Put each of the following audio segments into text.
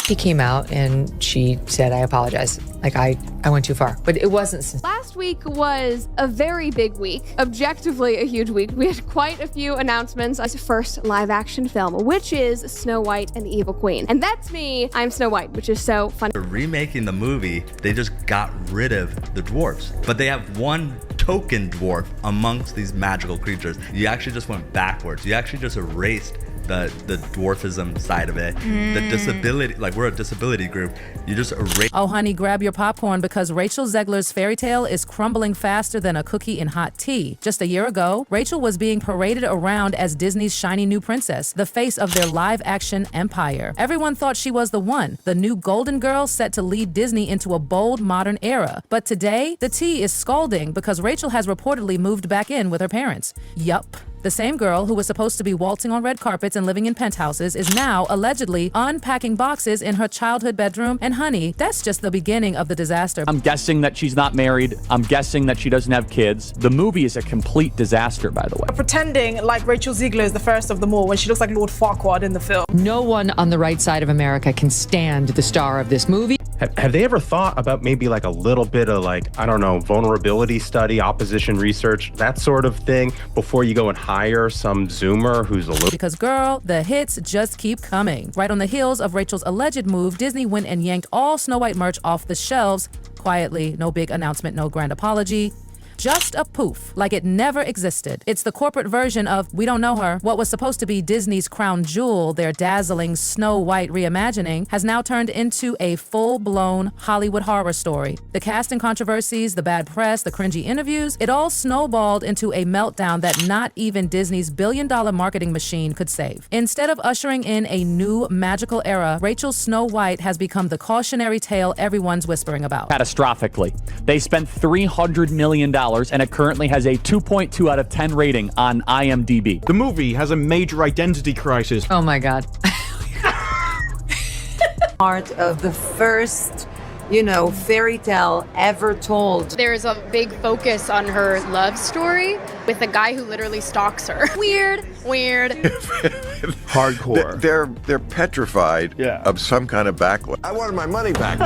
He came out and she said, I apologize. Like, I went too far, but it wasn't. Last week was a very big week, objectively a huge week. We had quite a few announcements. It's first live action film, which is Snow White and the Evil Queen. And that's me, I'm Snow White, which is so funny. They're remaking the movie, they just got rid of the dwarfs, but they have one token dwarf amongst these magical creatures. You actually just went backwards. You actually just erased the dwarfism side of it, the disability, like we're a disability group. You just erase. Oh, honey, grab your popcorn because Rachel Zegler's fairy tale is crumbling faster than a cookie in hot tea. Just a year ago, Rachel was being paraded around as Disney's shiny new princess, the face of their live-action empire. Everyone thought she was the one, the new golden girl set to lead Disney into a bold modern era. But today, the tea is scalding because Rachel has reportedly moved back in with her parents. Yup. The same girl who was supposed to be waltzing on red carpets and living in penthouses is now allegedly unpacking boxes in her childhood bedroom. And honey, that's just the beginning of the disaster. I'm guessing that she's not married. I'm guessing that she doesn't have kids. The movie is a complete disaster, by the way. Pretending like Rachel Zegler is the first of them all when she looks like Lord Farquaad in the film. No one on the right side of America can stand the star of this movie. Have they ever thought about maybe like a little bit of like, I don't know, vulnerability study, opposition research, that sort of thing before you go and hire some Zoomer who's a little... Because girl, the hits just keep coming. Right on the heels of Rachel's alleged move, Disney went and yanked all Snow White merch off the shelves. Quietly, no big announcement, no grand apology. Just a poof, like it never existed. It's the corporate version of We Don't Know Her. What was supposed to be Disney's crown jewel, their dazzling Snow White reimagining, has now turned into a full-blown Hollywood horror story. The casting controversies, the bad press, the cringy interviews, it all snowballed into a meltdown that not even Disney's billion-dollar marketing machine could save. Instead of ushering in a new magical era, Rachel's Snow White has become the cautionary tale everyone's whispering about. Catastrophically. They spent $300 million and it currently has a 2.2 out of 10 rating on IMDb. The movie has a major identity crisis. Oh my God. Part of the first, fairy tale ever told. There's a big focus on her love story with a guy who literally stalks her. Weird. Hardcore. They're petrified of some kind of backlash. I wanted my money back.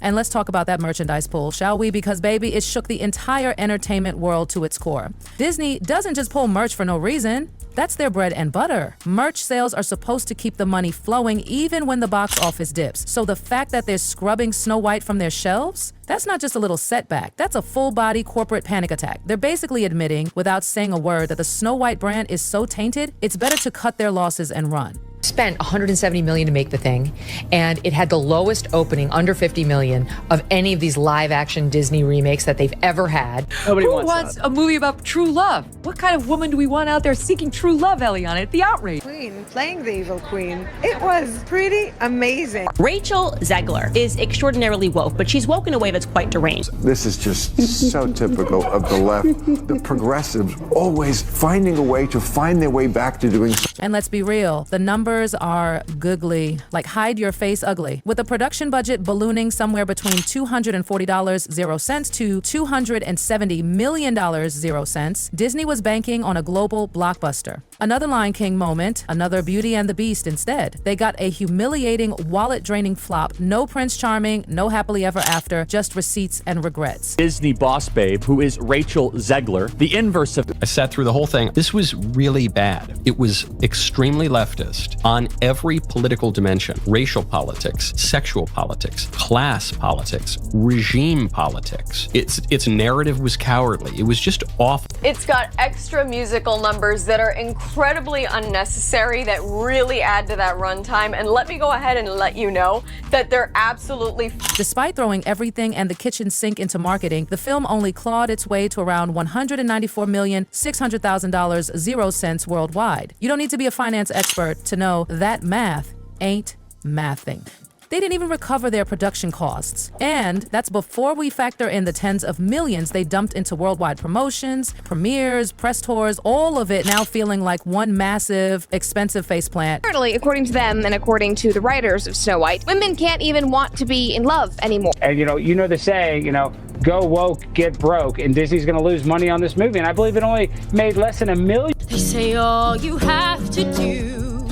And let's talk about that merchandise pull, shall we? Because baby, it shook the entire entertainment world to its core. Disney doesn't just pull merch for no reason. That's their bread and butter. Merch sales are supposed to keep the money flowing even when the box office dips. So the fact that they're scrubbing Snow White from their shelves, that's not just a little setback. That's a full-body corporate panic attack. They're basically admitting, without saying a word, that the Snow White brand is so tainted, it's better to cut their losses and run. Spent $170 million to make the thing, and it had the lowest opening, under $50 million, of any of these live-action Disney remakes that they've ever had. Nobody Who wants a movie about true love? What kind of woman do we want out there seeking true love, Eliana? The outrage. Queen playing the evil queen. It was pretty amazing. Rachel Zegler is extraordinarily woke, but she's woke in a way that's quite deranged. This is just so typical of the left. The progressives always finding a way to find their way back to doing something. And let's be real, the numbers are googly, like hide your face ugly. With a production budget ballooning somewhere between $240.00 to $270 million.00, Disney was banking on a global blockbuster. Another Lion King moment, another Beauty and the Beast instead. They got a humiliating, wallet-draining flop. No Prince Charming, no happily ever after, just receipts and regrets. Disney boss babe, who is Rachel Zegler, the inverse of... I sat through the whole thing. This was really bad. It was extremely leftist on every political dimension. Racial politics, sexual politics, class politics, regime politics. Its narrative was cowardly. It was just awful. It's got extra musical numbers that are incredibly unnecessary that really add to that runtime. And let me go ahead and let you know that they're absolutely... Despite throwing everything and the kitchen sink into marketing, the film only clawed its way to around $194,600,000 worldwide. You don't need to be a finance expert to know that math ain't mathing. They didn't even recover their production costs. And that's before we factor in the tens of millions they dumped into worldwide promotions, premieres, press tours, all of it now feeling like one massive, expensive faceplant. Apparently, according to them and according to the writers of Snow White, women can't even want to be in love anymore. And you know the saying, go woke, get broke, and Disney's gonna lose money on this movie. And I believe it only made less than $1 million. They say all you have to do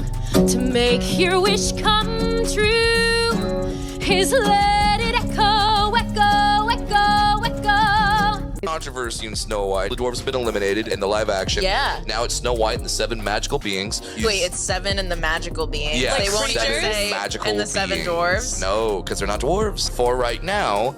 to make your wish come true is let it echo, echo, echo, echo. Controversy in Snow White. The dwarves have been eliminated in the live action. Yeah. Now it's Snow White and the 7 magical beings. Wait, it's 7 and the magical beings? Yeah, They won't even 7 say magical and the 7 beings. dwarves? No, because they're not dwarves. For right now,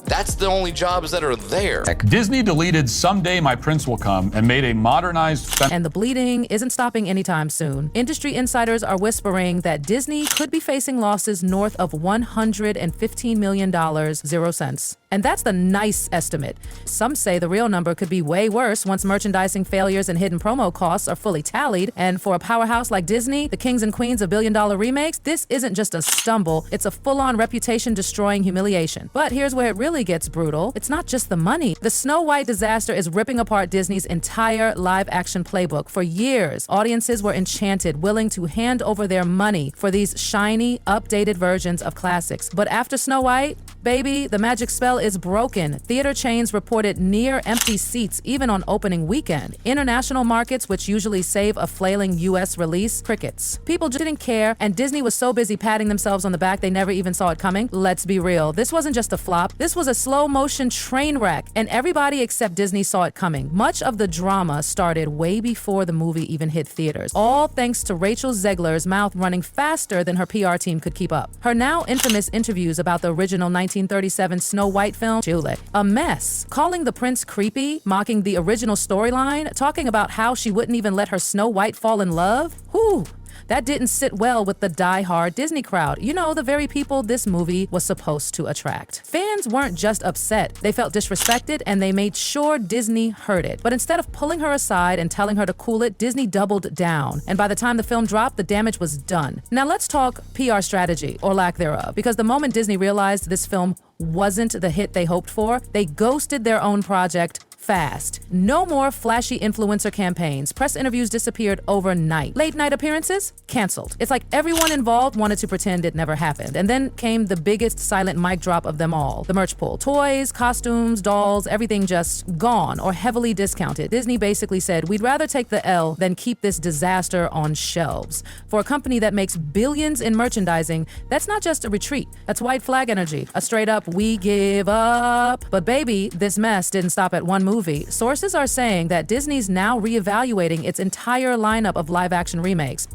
that's the only jobs that are there. Disney deleted Someday My Prince Will Come and made a modernized... And the bleeding isn't stopping anytime soon. Industry insiders are whispering that Disney could be facing losses north of $115 million, 0 cents. And that's the nice estimate. Some say the real number could be way worse once merchandising failures and hidden promo costs are fully tallied. And for a powerhouse like Disney, the kings and queens of billion-dollar remakes, this isn't just a stumble, it's a full-on reputation-destroying humiliation. But here's where it really gets brutal. It's not just the money. The Snow White disaster is ripping apart Disney's entire live-action playbook. For years, audiences were enchanted, willing to hand over their money for these shiny, updated versions of classics. But after Snow White, baby, the magic spell is broken. Theater chains reported near empty seats even on opening weekend. International markets, which usually save a flailing US release, crickets. People just didn't care, and Disney was so busy patting themselves on the back they never even saw it coming. Let's be real, this wasn't just a flop, this was a slow-motion train wreck, and everybody except Disney saw it coming. Much of the drama started way before the movie even hit theaters, all thanks to Rachel Zegler's mouth running faster than her PR team could keep up. Her now infamous interviews about the original 1937 Snow White film, Julie, a mess. Calling the prince creepy, mocking the original storyline, talking about how she wouldn't even let her Snow White fall in love. Whew. That didn't sit well with the die-hard Disney crowd. You know, the very people this movie was supposed to attract. Fans weren't just upset. They felt disrespected, and they made sure Disney heard it. But instead of pulling her aside and telling her to cool it, Disney doubled down. And by the time the film dropped, the damage was done. Now let's talk PR strategy, or lack thereof. Because the moment Disney realized this film wasn't the hit they hoped for, they ghosted their own project fast. No more flashy influencer campaigns. Press interviews disappeared overnight. Late night appearances? Canceled. It's like everyone involved wanted to pretend it never happened. And then came the biggest silent mic drop of them all. The merch pull. Toys, costumes, dolls, everything just gone or heavily discounted. Disney basically said, we'd rather take the L than keep this disaster on shelves. For a company that makes billions in merchandising, that's not just a retreat. That's white flag energy. A straight up, we give up. But baby, this mess didn't stop at one movie. Sources are saying that Disney's now reevaluating its entire lineup of live-action remakes.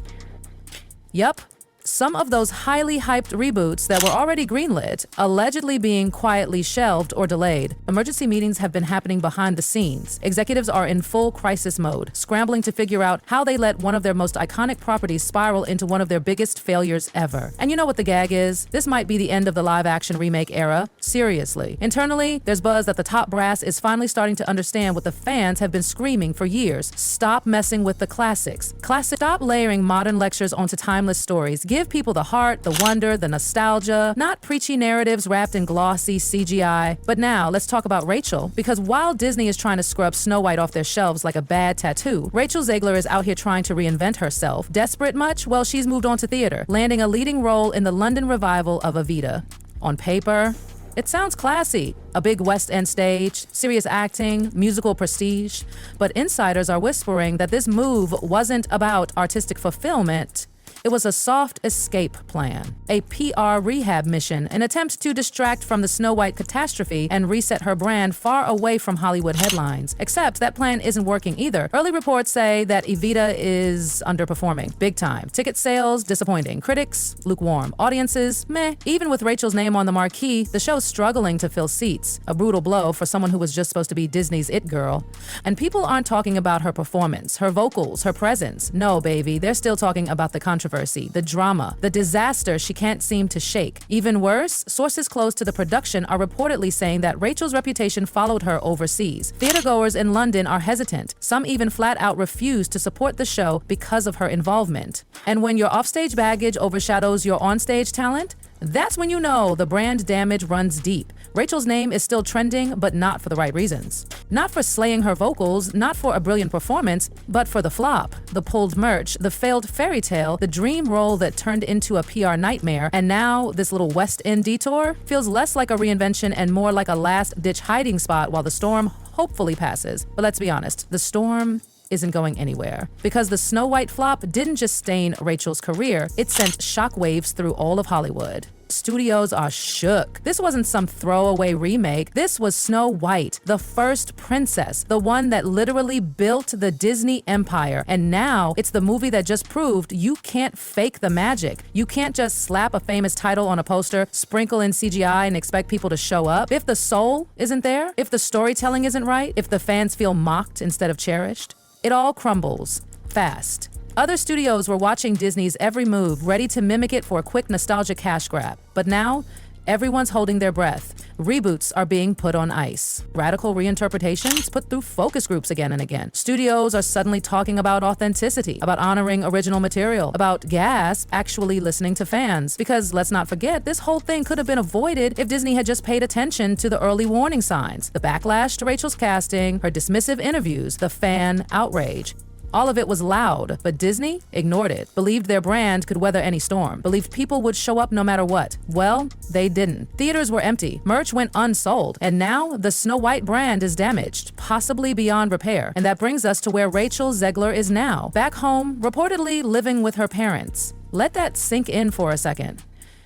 Yup. Some of those highly hyped reboots that were already greenlit, allegedly being quietly shelved or delayed. Emergency meetings have been happening behind the scenes. Executives are in full crisis mode, scrambling to figure out how they let one of their most iconic properties spiral into one of their biggest failures ever. And you know what the gag is? This might be the end of the live-action remake era. Seriously. Internally, there's buzz that the top brass is finally starting to understand what the fans have been screaming for years. Stop messing with the classics. Stop layering modern lectures onto timeless stories. Give people the heart, the wonder, the nostalgia, not preachy narratives wrapped in glossy CGI. But now, let's talk about Rachel, because while Disney is trying to scrub Snow White off their shelves like a bad tattoo, Rachel Zegler is out here trying to reinvent herself. Desperate much? Well, she's moved on to theater, landing a leading role in the London revival of Evita. On paper, it sounds classy. A big West End stage, serious acting, musical prestige. But insiders are whispering that this move wasn't about artistic fulfillment. It was a soft escape plan, a PR rehab mission, an attempt to distract from the Snow White catastrophe and reset her brand far away from Hollywood headlines. Except that plan isn't working either. Early reports say that Evita is underperforming, big time. Ticket sales, disappointing. Critics, lukewarm. Audiences, meh. Even with Rachel's name on the marquee, the show's struggling to fill seats. A brutal blow for someone who was just supposed to be Disney's it girl. And people aren't talking about her performance, her vocals, her presence. No, baby, they're still talking about the controversy, the drama, the disaster she can't seem to shake. Even worse, sources close to the production are reportedly saying that Rachel's reputation followed her overseas. Theatergoers in London are hesitant. Some even flat out refuse to support the show because of her involvement. And when your offstage baggage overshadows your onstage talent, that's when you know the brand damage runs deep. Rachel's name is still trending, but not for the right reasons. Not for slaying her vocals, not for a brilliant performance, but for the flop, the pulled merch, the failed fairy tale, the dream role that turned into a PR nightmare, and now this little West End detour feels less like a reinvention and more like a last-ditch hiding spot while the storm hopefully passes. But let's be honest, the storm isn't going anywhere. Because the Snow White flop didn't just stain Rachel's career, it sent shockwaves through all of Hollywood. Studios are shook. This wasn't some throwaway remake. This was Snow White, the first princess, the one that literally built the Disney empire. And now it's the movie that just proved you can't fake the magic. You can't just slap a famous title on a poster, sprinkle in CGI, and expect people to show up. If the soul isn't there, if the storytelling isn't right, if the fans feel mocked instead of cherished, it all crumbles fast. Other studios were watching Disney's every move, ready to mimic it for a quick nostalgia cash grab. But now, everyone's holding their breath. Reboots are being put on ice. Radical reinterpretations put through focus groups again and again. Studios are suddenly talking about authenticity, about honoring original material, about actually listening to fans. Because let's not forget, this whole thing could have been avoided if Disney had just paid attention to the early warning signs. The backlash to Rachel's casting, her dismissive interviews, the fan outrage. All of it was loud, but Disney ignored it, believed their brand could weather any storm, believed people would show up no matter what. Well, they didn't. Theaters were empty, merch went unsold, and now the Snow White brand is damaged, possibly beyond repair. And that brings us to where Rachel Zegler is now, back home, reportedly living with her parents. Let that sink in for a second.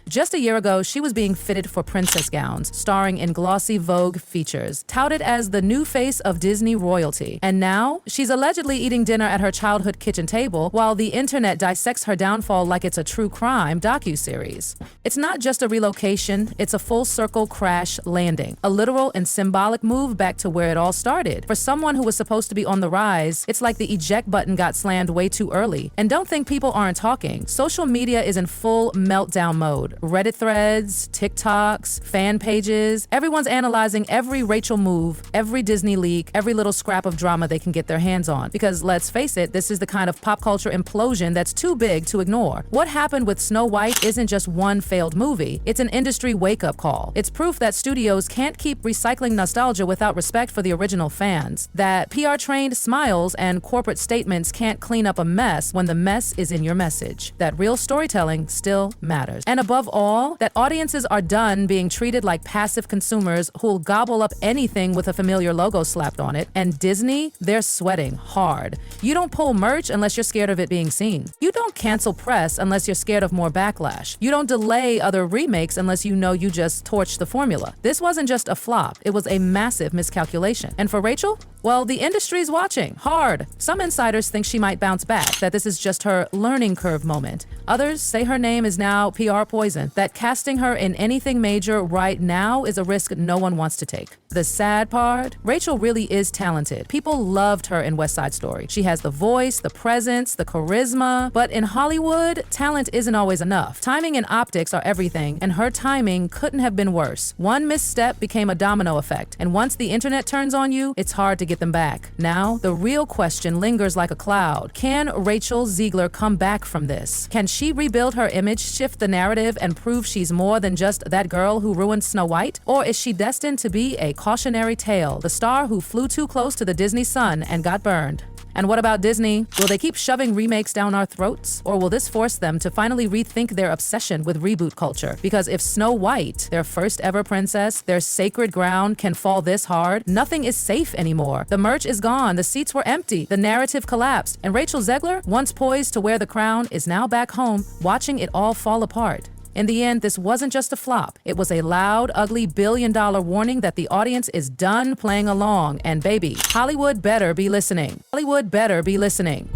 Just a year ago, she was being fitted for princess gowns, starring in glossy Vogue features, touted as the new face of Disney royalty. And now, she's allegedly eating dinner at her childhood kitchen table while the internet dissects her downfall like it's a true crime docuseries. It's not just a relocation, it's a full circle crash landing, a literal and symbolic move back to where it all started. For someone who was supposed to be on the rise, it's like the eject button got slammed way too early. And don't think people aren't talking. Social media is in full meltdown mode. Reddit threads, TikToks, fan pages, everyone's analyzing every Rachel move, every Disney leak, every little scrap of drama they can get their hands on. Because let's face it, this is the kind of pop culture implosion that's too big to ignore. What happened with Snow White isn't just one failed movie, it's an industry wake-up call. It's proof that studios can't keep recycling nostalgia without respect for the original fans, that PR-trained smiles and corporate statements can't clean up a mess when the mess is in your message, that real storytelling still matters. And above all, that audiences are done being treated like passive consumers who'll gobble up anything with a familiar logo slapped on it. And Disney, they're sweating hard. You don't pull merch unless you're scared of it being seen. You don't cancel press unless you're scared of more backlash. You don't delay other remakes unless you know you just torched the formula. This wasn't just a flop, it was a massive miscalculation. And for Rachel? Well, the industry's watching hard. Some insiders think she might bounce back, that this is just her learning curve moment. Others say her name is now PR poison, that casting her in anything major right now is a risk no one wants to take. The sad part, Rachel really is talented. People loved her in West Side Story. She has the voice, the presence, the charisma, but in Hollywood, talent isn't always enough. Timing and optics are everything, and her timing couldn't have been worse. One misstep became a domino effect, and once the internet turns on you, it's hard to get them back. Now, the real question lingers like a cloud. Can Rachel Zegler come back from this? Can she rebuild her image, shift the narrative, and prove she's more than just that girl who ruined Snow White? Or is she destined to be a cautionary tale, the star who flew too close to the Disney sun and got burned? And what about Disney? Will they keep shoving remakes down our throats? Or will this force them to finally rethink their obsession with reboot culture? Because if Snow White, their first ever princess, their sacred ground, can fall this hard, nothing is safe anymore. The merch is gone, the seats were empty, the narrative collapsed, and Rachel Zegler, once poised to wear the crown, is now back home, watching it all fall apart. In the end, this wasn't just a flop. It was a loud, ugly billion-dollar warning that the audience is done playing along. And baby, Hollywood better be listening. Hollywood better be listening.